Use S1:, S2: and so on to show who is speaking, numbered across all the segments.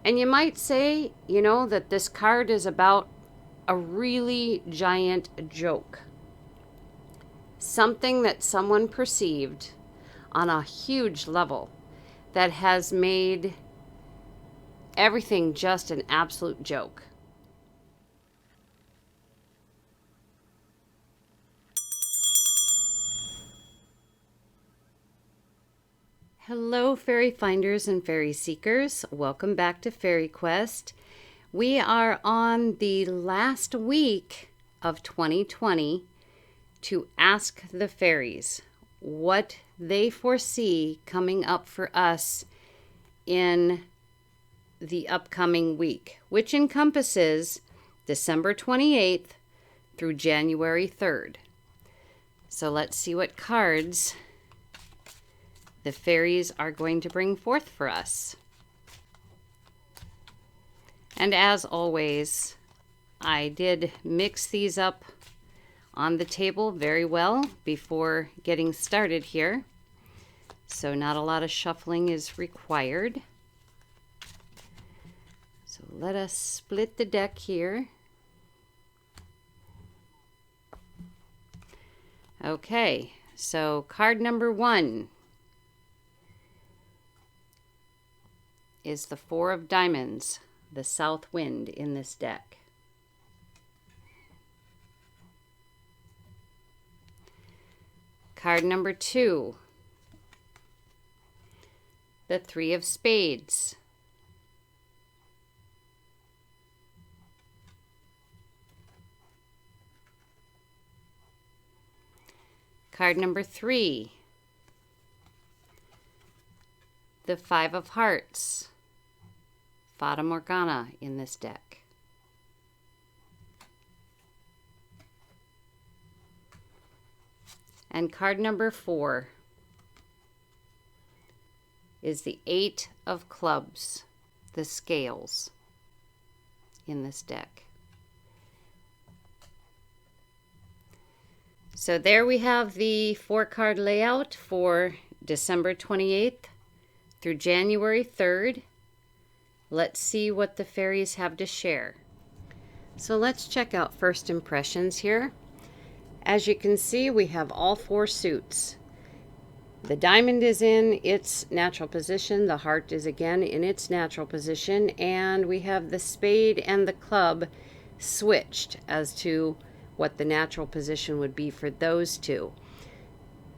S1: And you might say, that this card is about a really giant joke. Something that someone perceived on a huge level that has made everything just an absolute joke. Hello, fairy finders and fairy seekers. Welcome back to FaerieQuest. We are on the last week of 2020 to ask the fairies what they foresee coming up for us in the upcoming week, which encompasses December 28th through January 3rd. So let's see what cards the fairies are going to bring forth for us. And as always, I did mix these up on the table very well before getting started here. So not a lot of shuffling is required. So let us split the deck here. Okay, so card number 1 is the 4 of Diamonds, the south wind in this deck. Card number 2, the 3 of Spades. Card number 3, the 5 of Hearts, Fata Morgana in this deck. And card number 4 is the 8 of Clubs, the Scales in this deck. So there we have the 4-card layout for December 28th through January 3rd. Let's see what the fairies have to share. So let's check out first impressions here. As you can see, we have all 4 suits. The diamond is in its natural position, the heart is again in its natural position, and we have the spade and the club switched as to what the natural position would be for those two.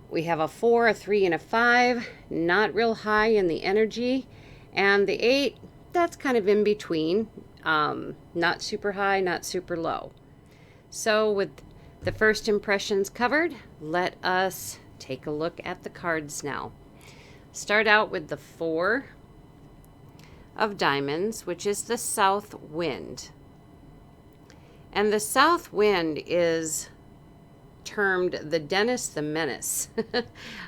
S1: We have a 4, a 3, and a 5, not real high in the energy, and the 8, that's kind of in between, not super high, not super low. So with the first impressions covered, let us take a look at the cards now. Start out with the 4 of Diamonds, which is the south wind. And the south wind is termed the Dennis the Menace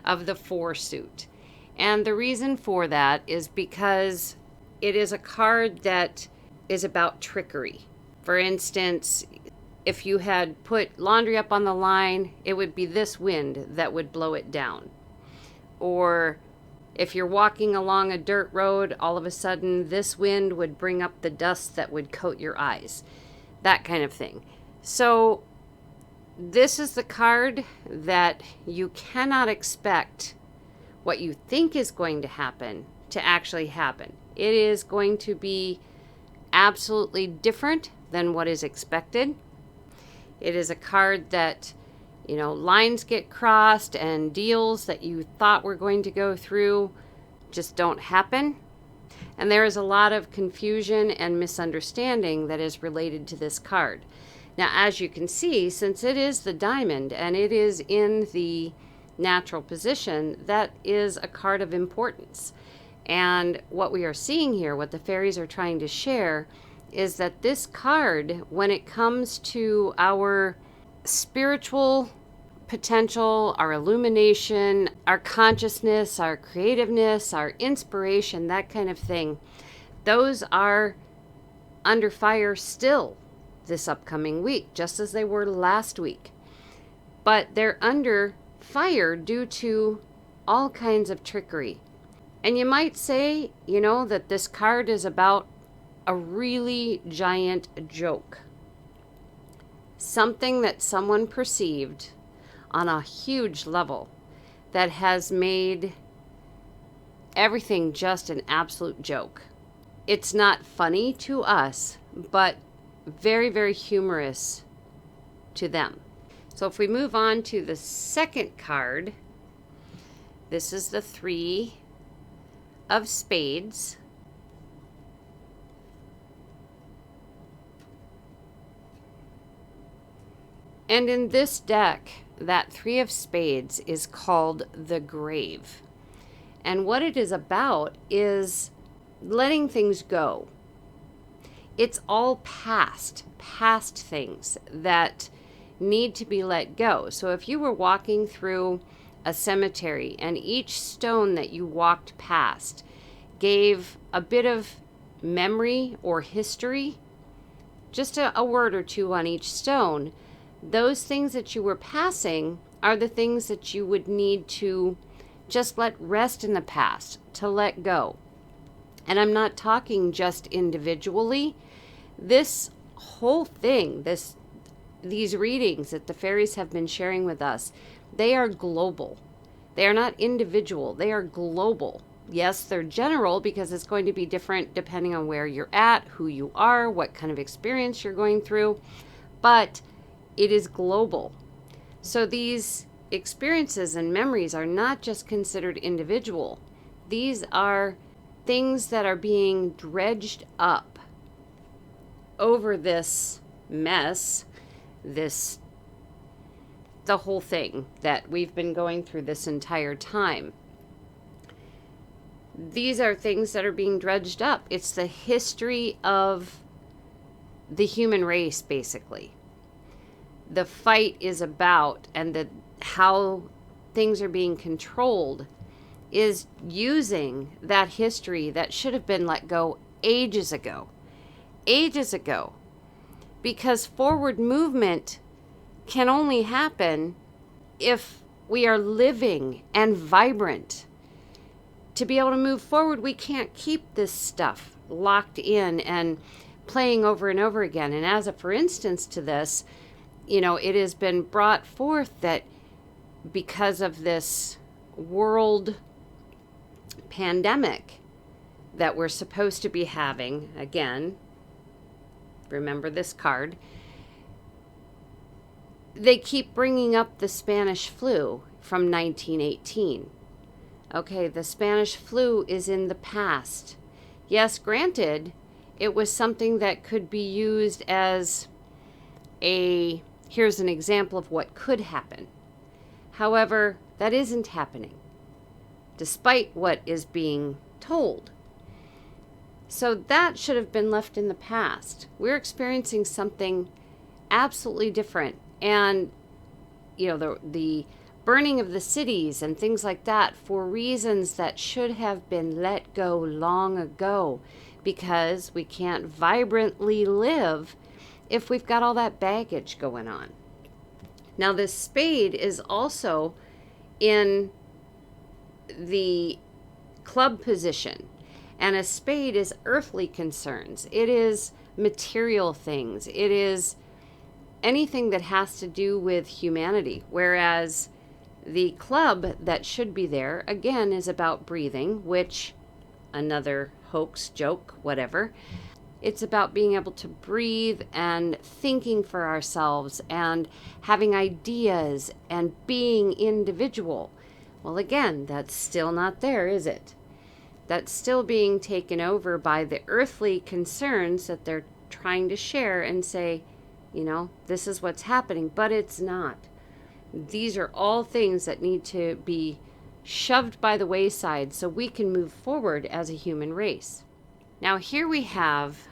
S1: of the 4 suit. And the reason for that is because it is a card that is about trickery. For instance, if you had put laundry up on the line, it would be this wind that would blow it down. Or if you're walking along a dirt road, all of a sudden this wind would bring up the dust that would coat your eyes. That kind of thing. So this is the card that you cannot expect what you think is going to happen to actually happen. It is going to be absolutely different than what is expected. It is a card that, lines get crossed and deals that you thought were going to go through just don't happen. And there is a lot of confusion and misunderstanding that is related to this card. Now, as you can see, since it is the diamond and it is in the natural position, that is a card of importance. And what we are seeing here, what the fairies are trying to share, is that this card, when it comes to our spiritual potential, our illumination, our consciousness, our creativeness, our inspiration, that kind of thing, those are under fire still this upcoming week, just as they were last week. But they're under fire due to all kinds of trickery. And you might say, that this card is about a really giant joke. Something that someone perceived on a huge level that has made everything just an absolute joke. It's not funny to us, but very, very humorous to them. So if we move on to the second card, this is the 3 of Spades. And in this deck, that 3 of Spades is called the Grave. And what it is about is letting things go. It's all past things that need to be let go. So if you were walking through a cemetery and each stone that you walked past gave a bit of memory or history, just a word or two on each stone, those things that you were passing are the things that you would need to just let rest in the past, to let go. And I'm not talking just individually. This whole thing, these readings that the fairies have been sharing with us, they are global. They are not individual. They are global. Yes, they're general because it's going to be different depending on where you're at, who you are, what kind of experience you're going through, but it is global. So these experiences and memories are not just considered individual. These are things that are being dredged up over this mess, the whole thing that we've been going through this entire time. These are things that are being dredged up. It's the history of the human race, basically. The fight is about, and how things are being controlled is using that history that should have been let go ages ago. Because forward movement can only happen if we are living and vibrant. To be able to move forward, we can't keep this stuff locked in and playing over and over again. And as a for instance to this, it has been brought forth that because of this world pandemic that we're supposed to be having, again, remember this card, they keep bringing up the Spanish flu from 1918. Okay, the Spanish flu is in the past. Yes, granted, it was something that could be used as here's an example of what could happen. However, that isn't happening, despite what is being told. So that should have been left in the past. We're experiencing something absolutely different. And, the burning of the cities and things like that for reasons that should have been let go long ago, because we can't vibrantly live if we've got all that baggage going on. Now, this spade is also in the club position, and a spade is earthly concerns. It is material things. It is anything that has to do with humanity, whereas the club that should be there, again, is about breathing, which, another hoax, joke, whatever. It's about being able to breathe and thinking for ourselves and having ideas and being individual. Well, again, that's still not there, is it? That's still being taken over by the earthly concerns that they're trying to share and say, this is what's happening, but it's not. These are all things that need to be shoved by the wayside so we can move forward as a human race. Now, here we have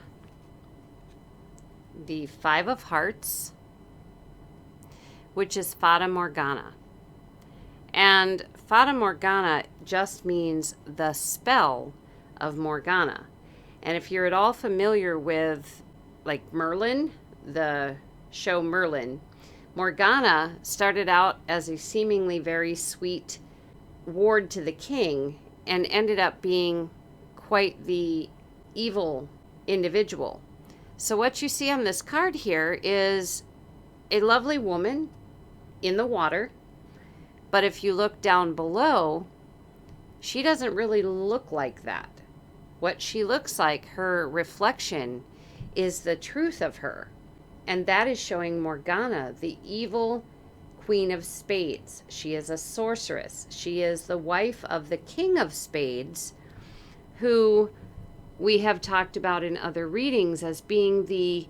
S1: the 5 of Hearts, which is Fata Morgana. And Fata Morgana just means the spell of Morgana. And if you're at all familiar with, like, Merlin, the show Merlin, Morgana started out as a seemingly very sweet ward to the king and ended up being quite the evil individual. So what you see on this card here is a lovely woman in the water, but if you look down below, she doesn't really look like that. What she looks like, her reflection, is the truth of her. And that is showing Morgana, the evil Queen of Spades. She is a sorceress. She is the wife of the King of Spades, who we have talked about in other readings as being the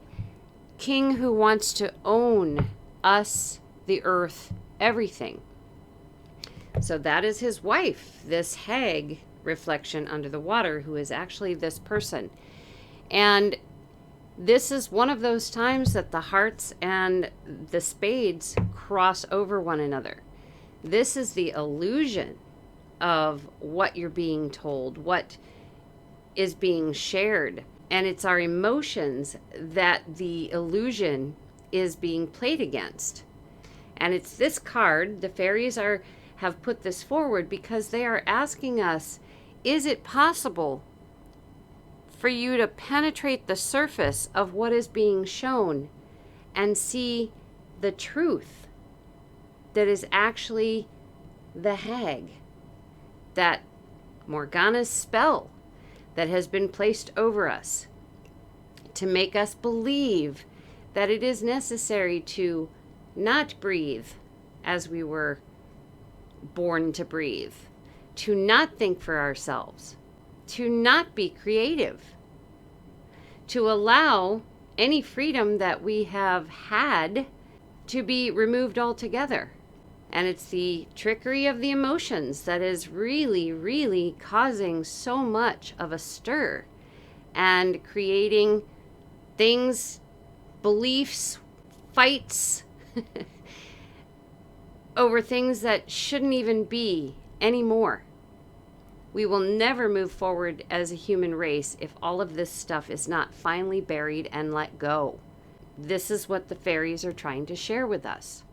S1: king who wants to own us, the earth, everything. So that is his wife, this hag reflection under the water, who is actually this person. And this is one of those times that the hearts and the spades cross over one another. This is the illusion of what you're being told, what is being shared. And it's our emotions that the illusion is being played against. And it's this card, the fairies have put this forward because they are asking us, is it possible for you to penetrate the surface of what is being shown and see the truth that is actually the hag, that Morgana's spell that has been placed over us to make us believe that it is necessary to not breathe as we were born to breathe, to not think for ourselves, to not be creative, to allow any freedom that we have had to be removed altogether. And it's the trickery of the emotions that is really, really causing so much of a stir and creating things, beliefs, fights over things that shouldn't even be anymore. We will never move forward as a human race if all of this stuff is not finally buried and let go. This is what the fairies are trying to share with us.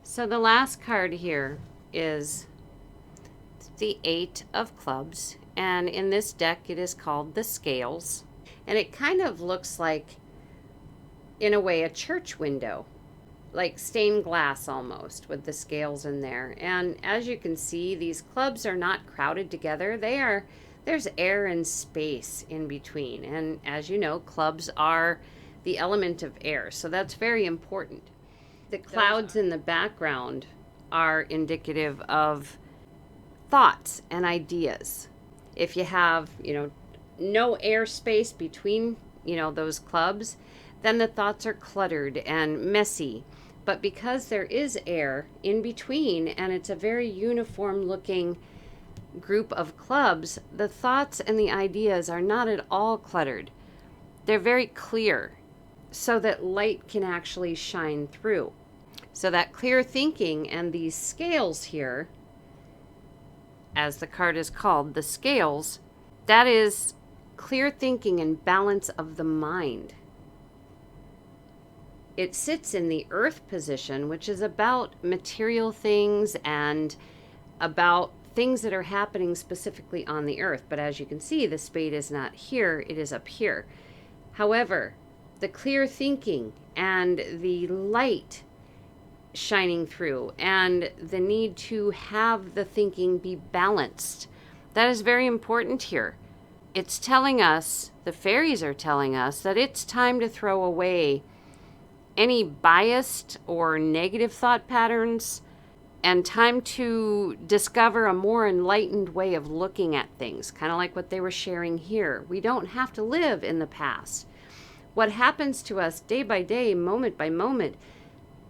S1: So the last card here is the Eight of Clubs, and in this deck it is called the Scales, and it kind of looks like, in a way, a church window, like stained glass almost, with the scales in there. And as you can see, these clubs are not crowded together. There's air and space in between, and as you know, clubs are the element of air, so that's very important. The clouds in the background are indicative of thoughts and ideas. If you have, no air space between, those clubs, then the thoughts are cluttered and messy. But because there is air in between, and it's a very uniform looking group of clubs, the thoughts and the ideas are not at all cluttered. They're very clear, so that light can actually shine through. So that clear thinking and these scales here, as the card is called, the scales, that is clear thinking and balance of the mind. It sits in the earth position, which is about material things and about things that are happening specifically on the earth. But as you can see, the spade is not here, it is up here. However, the clear thinking and the light shining through and the need to have the thinking be balanced, that is very important here. It's telling us, the fairies are telling us, that it's time to throw away any biased or negative thought patterns and time to discover a more enlightened way of looking at things, kind of like what they were sharing here. We don't have to live in the past. What happens to us day by day, moment by moment,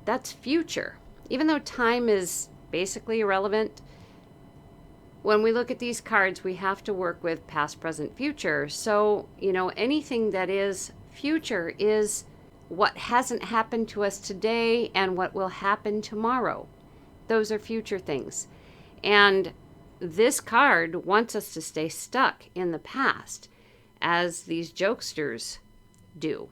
S1: that's future. Even though time is basically irrelevant, when we look at these cards, we have to work with past, present, future. So, anything that is future is what hasn't happened to us today and what will happen tomorrow. Those are future things. And this card wants us to stay stuck in the past, as these jokesters do.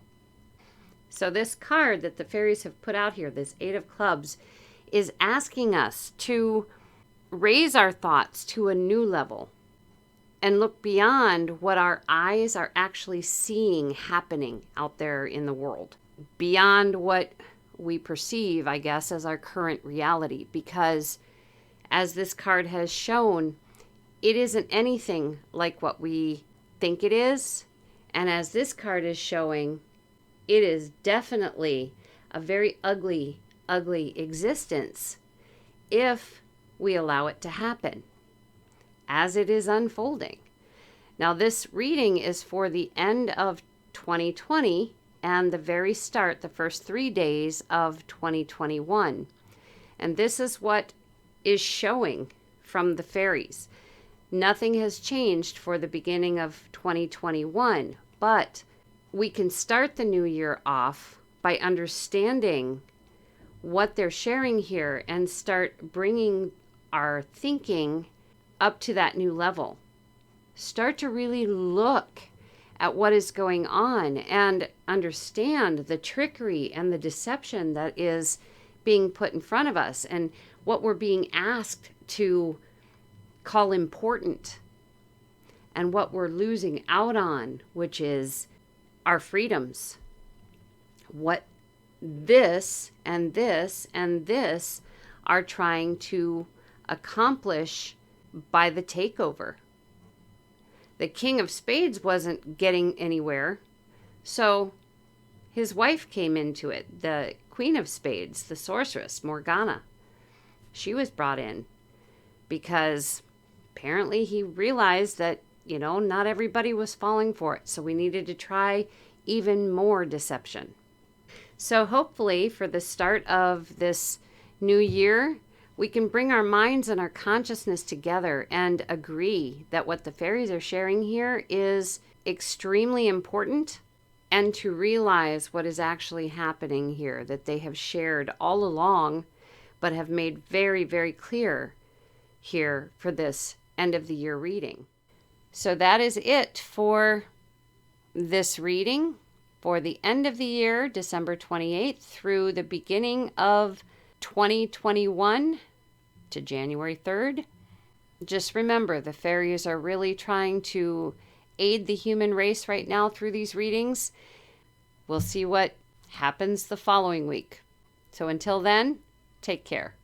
S1: So this card that the fairies have put out here, this Eight of Clubs, is asking us to raise our thoughts to a new level, and look beyond what our eyes are actually seeing happening out there in the world, beyond what we perceive, I guess, as our current reality. Because as this card has shown, it isn't anything like what we think it is. And as this card is showing, it is definitely a very ugly, ugly existence if we allow it to happen as it is unfolding. Now, this reading is for the end of 2020 and the very start, the first 3 days of 2021. And this is what is showing from the fairies. Nothing has changed for the beginning of 2021, but we can start the new year off by understanding what they're sharing here and start bringing our thinking up to that new level. Start to really look at what is going on and understand the trickery and the deception that is being put in front of us and what we're being asked to call important and what we're losing out on, which is our freedoms. What this and this and this are trying to accomplish by the takeover. The King of Spades wasn't getting anywhere, so his wife came into it. The Queen of Spades, the sorceress, Morgana, she was brought in because apparently he realized that, not everybody was falling for it, so we needed to try even more deception. So hopefully for the start of this new year, we can bring our minds and our consciousness together and agree that what the fairies are sharing here is extremely important, and to realize what is actually happening here, that they have shared all along, but have made very, very clear here for this end of the year reading. So that is it for this reading for the end of the year, December 28th through the beginning of 2021 to January 3rd. Just remember, the fairies are really trying to aid the human race right now through these readings. We'll see what happens the following week. So until then, take care.